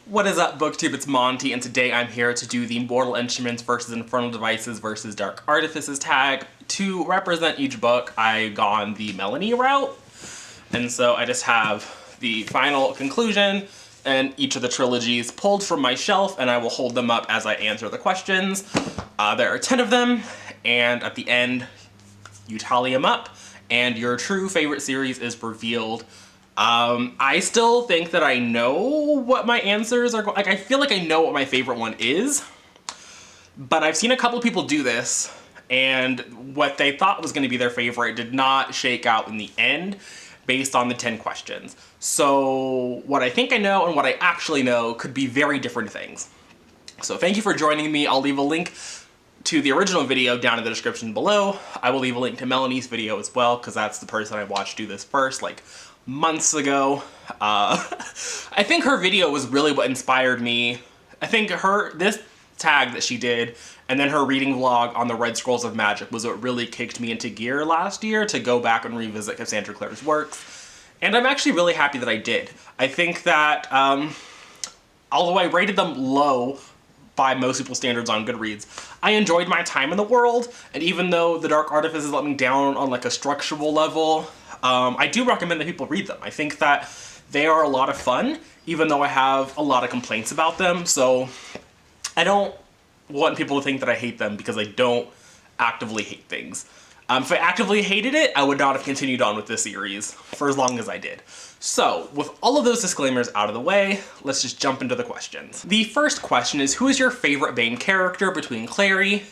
What is up, BookTube? It's Monty, and today I'm here to do the Mortal Instruments versus Infernal Devices versus Dark Artifices tag. To represent each book, I've gone the Melanie route, and so I just have the final conclusion and each of the trilogies pulled from my shelf, and I will hold them up as I answer the questions. There are 10 of them, and at the end, you tally them up, and your true favorite series is revealed. I still think that I know what my answers are. Like, I feel like I know what my favorite one is, but I've seen a couple people do this, and what they thought was going to be their favorite did not shake out in the end based on the 10 questions. So what I think I know and what I actually know could be very different things. So thank you for joining me. I'll leave a link to the original video down in the description below. I will leave a link to Melanie's video as well, because that's the person I watched do this first, like, months ago. I think her video was really what inspired me. I think this tag that she did, and then her reading vlog on the Red Scrolls of Magic was what really kicked me into gear last year to go back and revisit Cassandra Clare's works. And I'm actually really happy that I did. I think that, although I rated them low by most people's standards on Goodreads, I enjoyed my time in the world, and even though the Dark Artifices let me down on like a structural level, I do recommend that people read them. I think that they are a lot of fun, even though I have a lot of complaints about them, so I don't want people to think that I hate them because I don't actively hate things. If I actively hated it, I would not have continued on with this series for as long as I did. So, with all of those disclaimers out of the way, let's just jump into the questions. The first question is, who is your favorite main character between Clary,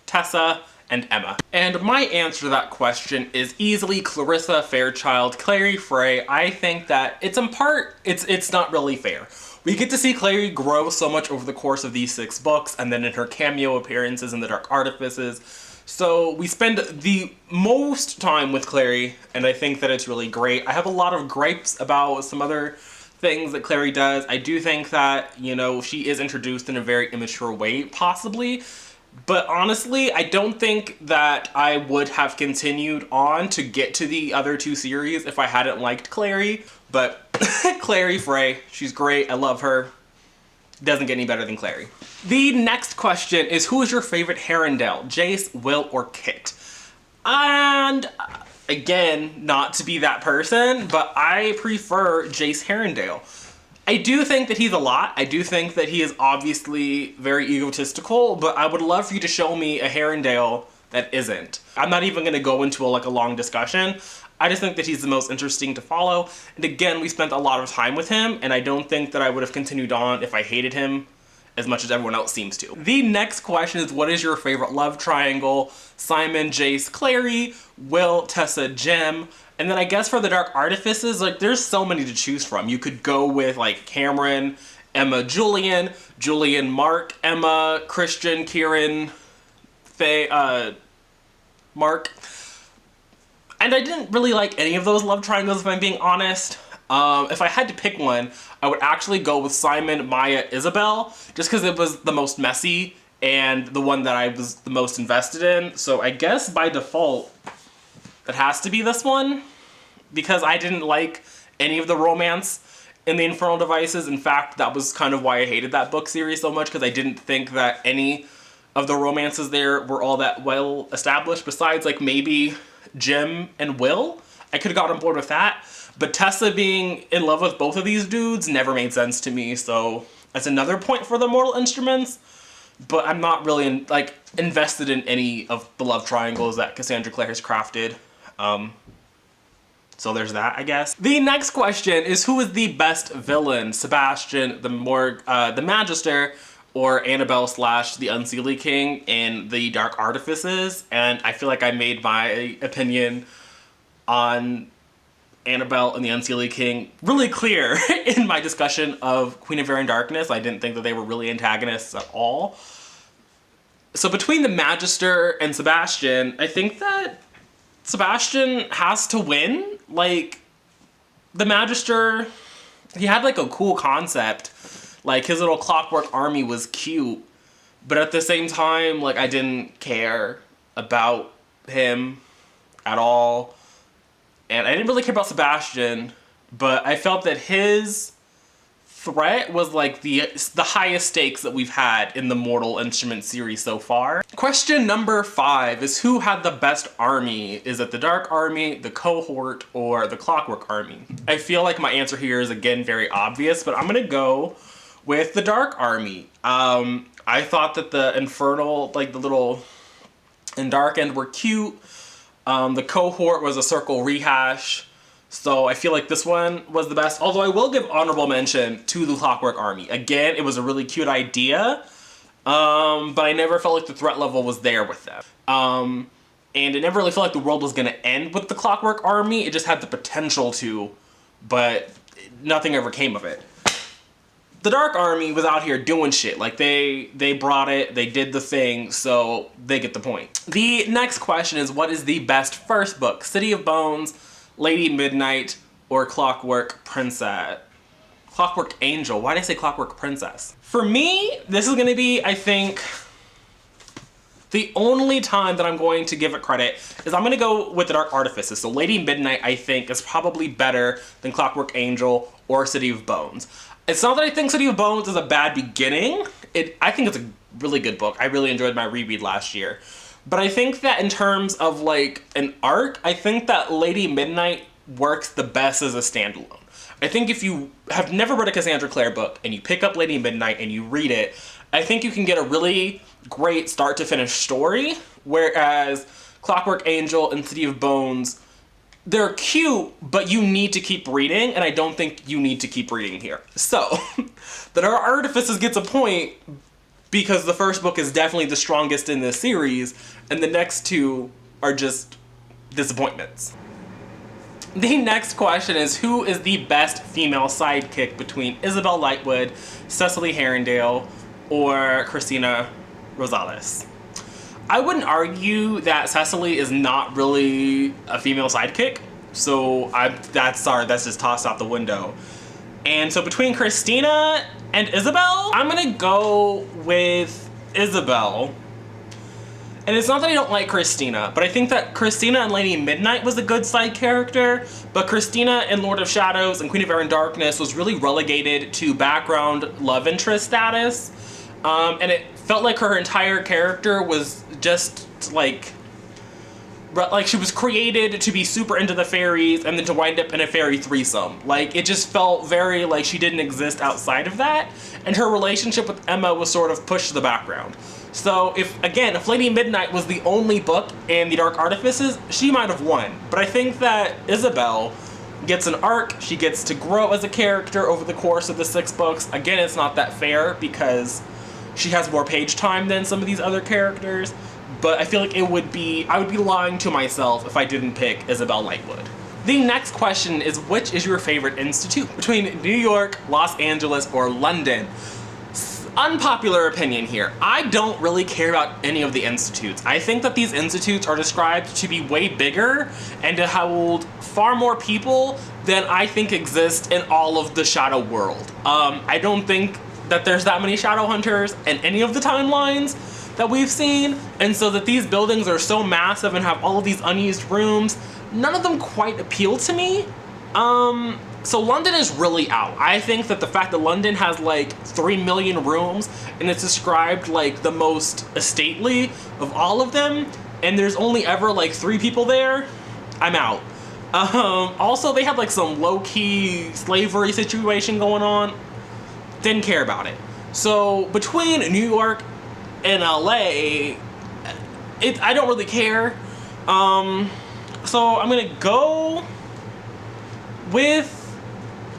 Tessa, and Emma? And my answer to that question is easily Clarissa Fairchild, Clary Frey. I think that it's in part, it's not really fair. We get to see Clary grow so much over the course of these 6 books, and then in her cameo appearances in the Dark Artifices. So we spend the most time with Clary, and I think that it's really great. I have a lot of gripes about some other things that Clary does. I do think that, you know, she is introduced in a very immature way, possibly. But honestly, I don't think that I would have continued on to get to the other 2 series if I hadn't liked Clary. But Clary Frey, she's great. I love her. Doesn't get any better than Clary. The next question is, who is your favorite Herondale? Jace, Will, or Kit? And again, not to be that person, but I prefer Jace Herondale. I do think that he's a lot. I do think that he is obviously very egotistical, but I would love for you to show me a Herondale that isn't. I'm not even going to go into a long discussion. I just think that he's the most interesting to follow. And again, we spent a lot of time with him, and I don't think that I would have continued on if I hated him as much as everyone else seems to. The next question is, what is your favorite love triangle? Simon, Jace, Clary, Will, Tessa, Jem. And then I guess for the Dark Artifices, like, there's so many to choose from. You could go with, like, Cameron, Emma, Julian, Julian, Mark, Emma, Christian, Kieran, Faye, Mark. And I didn't really like any of those love triangles, if I'm being honest. If I had to pick one, I would actually go with Simon, Maya, Isabelle, just because it was the most messy and the one that I was the most invested in. So I guess by default, it has to be this one, because I didn't like any of the romance in the Infernal Devices. In fact, that was kind of why I hated that book series so much, because I didn't think that any of the romances there were all that well established, besides like maybe Jem and Will. I could have got on board with that, but Tessa being in love with both of these dudes never made sense to me, so that's another point for the Mortal Instruments, but I'm not really invested in any of the love triangles that Cassandra Clare has crafted. So there's that, I guess. The next question is, who is the best villain? Sebastian, the Magister, or Annabell / the Unseelie King in the Dark Artifices? And I feel like I made my opinion on Annabell and the Unseelie King really clear in my discussion of Queen of Air and Darkness. I didn't think that they were really antagonists at all. So between the Magister and Sebastian, I think that Sebastian has to win. Like, the Magister, he had like a cool concept. Like, his little Clockwork army was cute, but at the same time, like, I didn't care about him at all. And I didn't really care about Sebastian, but I felt that his threat was like the highest stakes that we've had in the Mortal Instruments series so far. Question number 5 is who had the best army? Is it the Dark Army, the Cohort, or the Clockwork Army? I feel like my answer here is again very obvious, but I'm gonna go with the Dark Army. I thought that the Infernal, like the little and Dark End were cute. The Cohort was a circle rehash. So I feel like this one was the best. Although I will give honorable mention to the Clockwork Army. Again, it was a really cute idea. But I never felt like the threat level was there with them. And it never really felt like the world was gonna end with the Clockwork Army. It just had the potential to, but nothing ever came of it. The Dark Army was out here doing shit. Like they brought it, they did the thing, so they get the point. The next question is what is the best first book? City of Bones, Lady Midnight, or Clockwork Princess? Clockwork Angel. Why did I say Clockwork Princess? For me, this is gonna be, I think, the only time that I'm going to give it credit is I'm gonna go with the Dark Artifices. So Lady Midnight, I think, is probably better than Clockwork Angel or City of Bones. It's not that I think City of Bones is a bad beginning. I think it's a really good book. I really enjoyed my reread last year. But I think that in terms of like an arc, I think that Lady Midnight works the best as a standalone. I think if you have never read a Cassandra Clare book and you pick up Lady Midnight and you read it, I think you can get a really great start to finish story. Whereas Clockwork Angel and City of Bones, they're cute, but you need to keep reading, and I don't think you need to keep reading here. So, the Dark Artifices gets a point because the first book is definitely the strongest in this series, and the next two are just disappointments. The next question is who is the best female sidekick between Isabelle Lightwood, Cecily Herondale, or Cristina Rosales? I wouldn't argue that Cecily is not really a female sidekick, so that's just tossed out the window. And so between Cristina and Isabelle, I'm gonna go with Isabelle. And it's not that I don't like Cristina, but I think that Cristina in Lady Midnight was a good side character, but Cristina in Lord of Shadows and Queen of Air and Darkness was really relegated to background love interest status. And it felt like her entire character was just like she was created to be super into the fairies and then to wind up in a fairy threesome. Like, it just felt very like she didn't exist outside of that, and her relationship with Emma was sort of pushed to the background. So if Lady Midnight was the only book in the Dark Artifices, she might have won. But I think that Isabelle gets an arc, she gets to grow as a character over the course of the 6 books. Again, it's not that fair because she has more page time than some of these other characters, but I feel like I would be lying to myself if I didn't pick Isabelle Lightwood. The next question is which is your favorite institute between New York, Los Angeles, or London? Unpopular opinion here. I don't really care about any of the institutes. I think that these institutes are described to be way bigger and to hold far more people than I think exist in all of the Shadow world. I don't think that there's that many Shadowhunters in any of the timelines that we've seen, and so that these buildings are so massive and have all of these unused rooms, none of them quite appeal to me. So London is really out. I think that the fact that London has like 3 million rooms and it's described like the most estately of all of them, and there's only ever like 3 people there, I'm out. Also, they had like some low-key slavery situation going on. Didn't care about it. So between New York and LA, I don't really care. So I'm gonna go with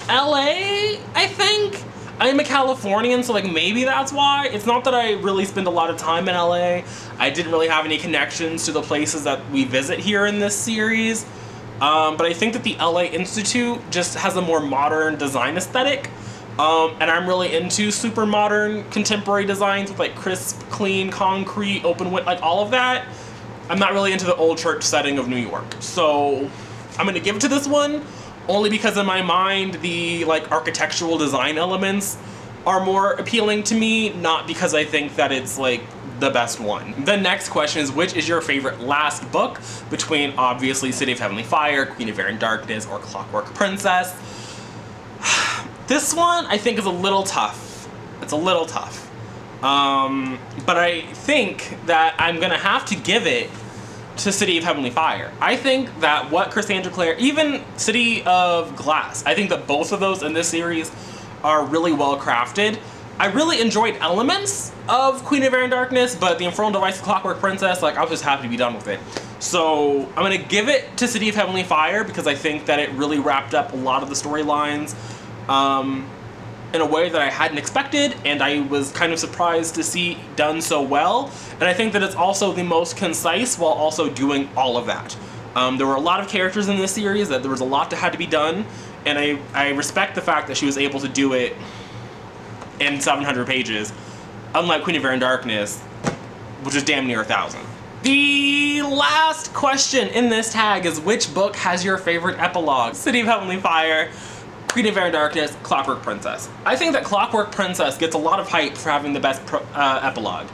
LA, I think. I'm a Californian, so like maybe that's why. It's not that I really spend a lot of time in LA. I didn't really have any connections to the places that we visit here in this series. But I think that the LA Institute just has a more modern design aesthetic. And I'm really into super modern contemporary designs with like crisp, clean, concrete, open wood, like all of that. I'm not really into the old church setting of New York. So I'm gonna give it to this one only because in my mind, the like architectural design elements are more appealing to me, not because I think that it's like the best one. The next question is which is your favorite last book between obviously City of Heavenly Fire, Queen of Air and Darkness, or Clockwork Princess? This one I think is a little tough. It's a little tough. But I think that I'm gonna have to give it to City of Heavenly Fire. I think that what Cassandra Clare, even City of Glass, I think that both of those in this series are really well crafted. I really enjoyed elements of Queen of Air and Darkness, but the Infernal Device Clockwork Princess, like, I was just happy to be done with it. So I'm gonna give it to City of Heavenly Fire because I think that it really wrapped up a lot of the storylines in a way that I hadn't expected, and I was kind of surprised to see done so well. And I think that it's also the most concise while also doing all of that. There were a lot of characters in this series, that there was a lot that had to be done, and I respect the fact that she was able to do it in 700 pages, unlike Queen of Air and Darkness, which is damn near 1,000. The last question in this tag is, which book has your favorite epilogue? City of Heavenly Fire, Queen of Air and Darkness, Clockwork Princess. I think that Clockwork Princess gets a lot of hype for having the best epilogue.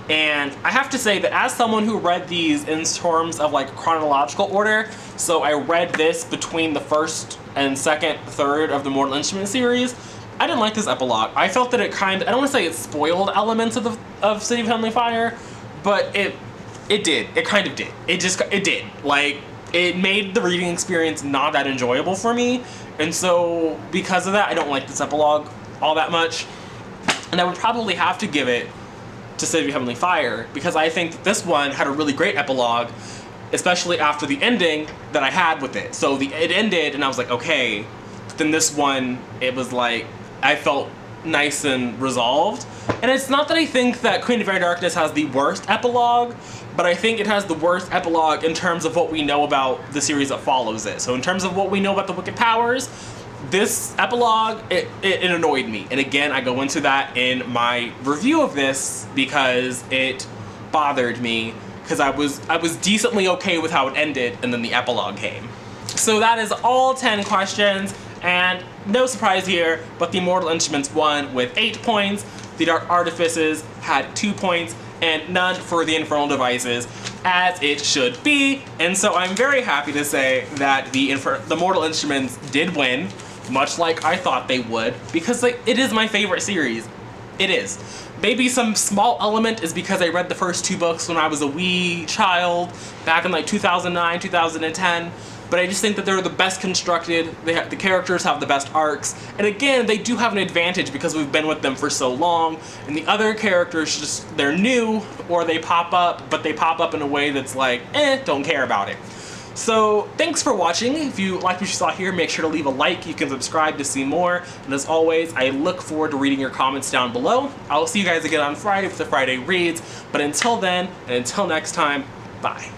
And I have to say that as someone who read these in terms of like chronological order, so I read this between the first and second third of the Mortal Instruments series, I didn't like this epilogue. I felt that it kind of, I don't want to say it spoiled elements of City of Heavenly Fire, but it did. It kind of did. It did. Like, it made the reading experience not that enjoyable for me. And so because of that, I don't like this epilogue all that much. And I would probably have to give it to City of Heavenly Fire because I think that this one had a really great epilogue, especially after the ending that I had with it. So it ended and I was like, okay. But then this one, it was like, I felt nice and resolved. And it's not that I think that Queen of Air and Darkness has the worst epilogue, but I think it has the worst epilogue in terms of what we know about the series that follows it. So in terms of what we know about the Wicked Powers, this epilogue, it annoyed me. And again, I go into that in my review of this because it bothered me because I was decently okay with how it ended, and then the epilogue came. So that is all 10 questions, and no surprise here, but the Mortal Instruments won with 8 points, the Dark Artifices had 2 points, and none for the Infernal Devices, as it should be. And so I'm very happy to say that the Mortal Instruments did win, much like I thought they would, because like, it is my favorite series. It is. Maybe some small element is because I read the first 2 books when I was a wee child, back in like 2009, 2010, but I just think that they're the best constructed, the characters have the best arcs, and again, they do have an advantage because we've been with them for so long, and the other characters just, they're new, or they pop up, but they pop up in a way that's like, don't care about it. So, thanks for watching. If you liked what you saw here, make sure to leave a like. You can subscribe to see more. And as always, I look forward to reading your comments down below. I'll see you guys again on Friday with the Friday Reads. But until then, and until next time, bye.